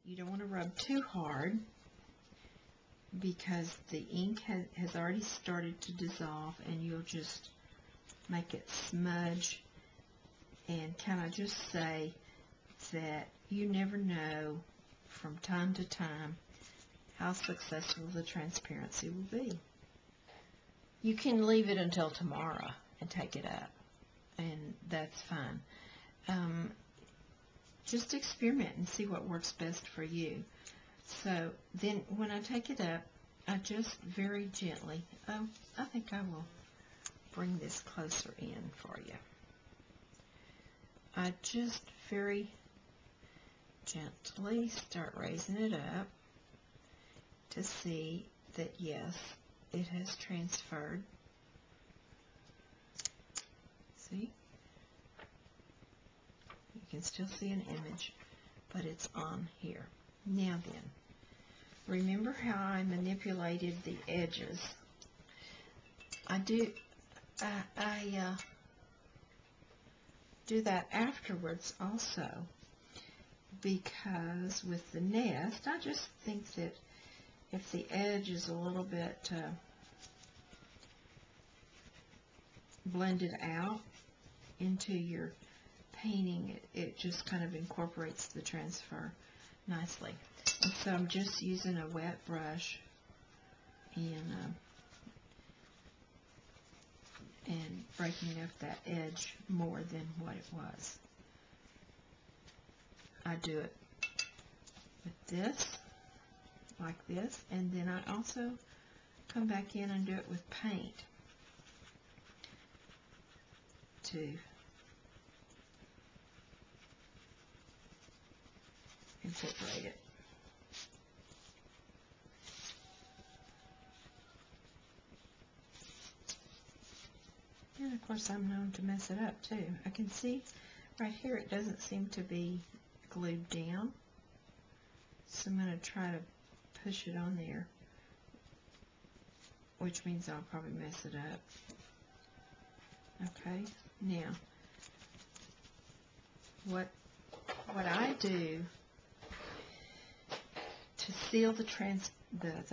You don't want to rub too hard because the ink has already started to dissolve, and you'll just make it smudge. And can I just say that you never know from time to time how successful the transparency will be. You can leave it until tomorrow and take it up, and that's fine. Just experiment and see what works best for you. So then when I take it up, I just very gently, I think I will bring this closer in for you. I just very gently start raising it up to see that yes, it has transferred. See? You can still see an image, but it's on here. Now then, remember how I manipulated the edges? I do that afterwards also, because with the nest, I just think that if the edge is a little bit blended out into your painting, it just kind of incorporates the transfer nicely. And so I'm just using a wet brush and breaking up that edge more than what it was. I do it with this, like this, and then I also come back in and do it with paint to incorporate it. And of course I'm known to mess it up too. I can see right here it doesn't seem to be glued down, so I'm going to try to push it on there, which means I'll probably mess it up. Okay, now what I do to seal the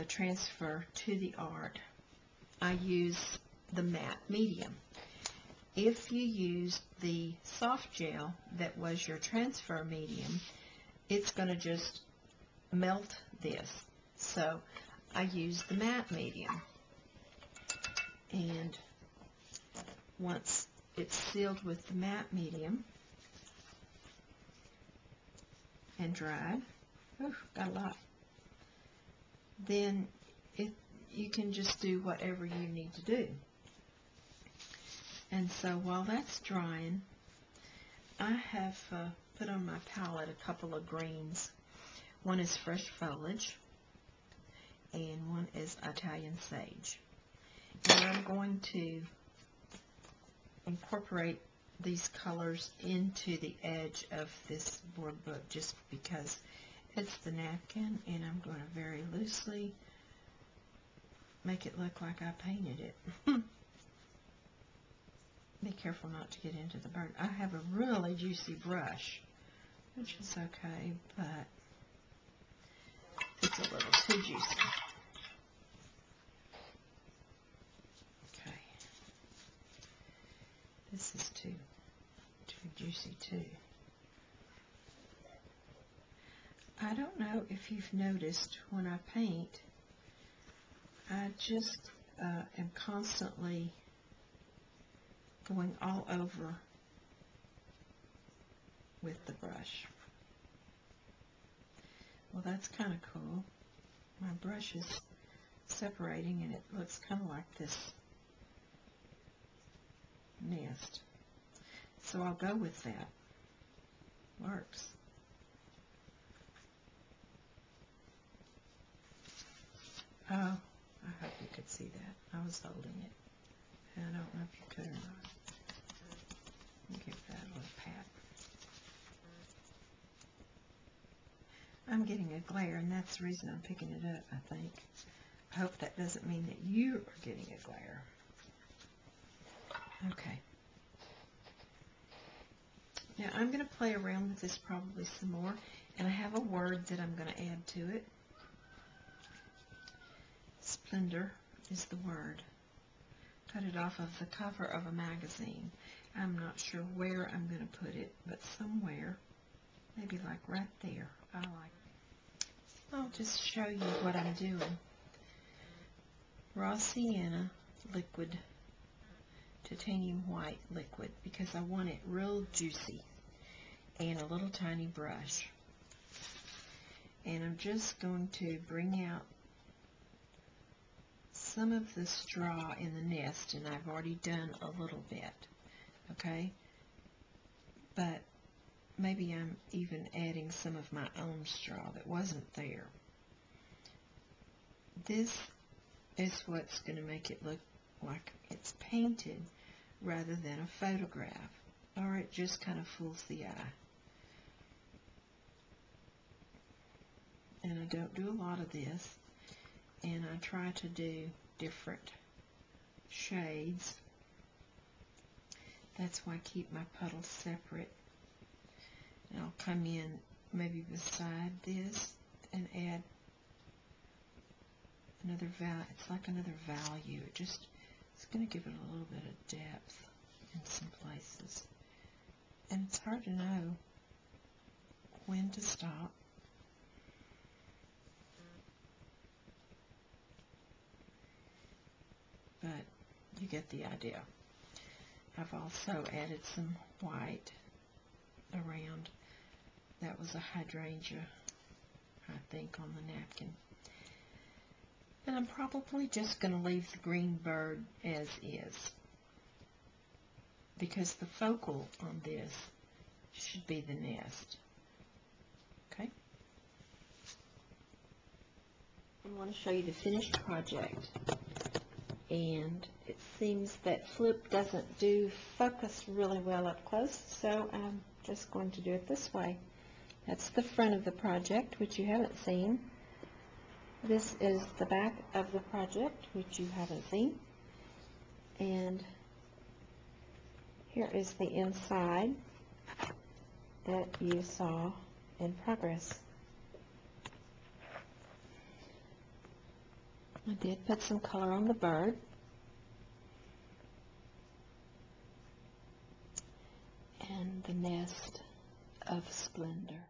transfer to the art, I use the matte medium. If you use the soft gel that was your transfer medium, it's going to just melt this. So I use the matte medium, and once it's sealed with the matte medium and dried, got a lot, then you can just do whatever you need to do. And so while that's drying, I have put on my palette a couple of greens. One is fresh foliage, and one is Italian sage. And I'm going to incorporate these colors into the edge of this board book just because it's the napkin, and I'm going to very loosely make it look like I painted it. Be careful not to get into the burn. I have a really juicy brush, which is okay, but it's a little too juicy. Okay. This is too juicy too. I don't know if you've noticed when I paint, I just am constantly going all over with the brush. Well, that's kind of cool. My brush is separating, and it looks kind of like this nest. So I'll go with that. Works. Oh, I hope you could see that. I was holding it. I don't know if you could or not. Give that a little pat. I'm getting a glare, and that's the reason I'm picking it up, I think. I hope that doesn't mean that you are getting a glare. Okay. Now I'm going to play around with this probably some more, and I have a word that I'm going to add to it. Splendor is the word. Cut it off of the cover of a magazine. I'm not sure where I'm going to put it, but somewhere, maybe like right there. I like it. I'll just show you what I'm doing. Raw sienna liquid, titanium white liquid, because I want it real juicy, and a little tiny brush. And I'm just going to bring out some of the straw in the nest, and I've already done a little bit, okay? But maybe I'm even adding some of my own straw that wasn't there. This is what's going to make it look like it's painted rather than a photograph, or it just kind of fools the eye. And I don't do a lot of this, and I try to do different shades. That's why I keep my puddles separate. And I'll come in maybe beside this and add another value. It's like another value. It's going to give it a little bit of depth in some places. And it's hard to know when to stop. But you get the idea. I've also added some white around. That was a hydrangea, I think, on the napkin. And I'm probably just going to leave the green bird as is, because the focal on this should be the nest. Okay? I want to show you the finished project. And it seems that Flip doesn't do focus really well up close, so I'm just going to do it this way. That's the front of the project, which you haven't seen. This is the back of the project, which you haven't seen. And here is the inside that you saw in progress. I did put some color on the bird. And the nest of Splendor.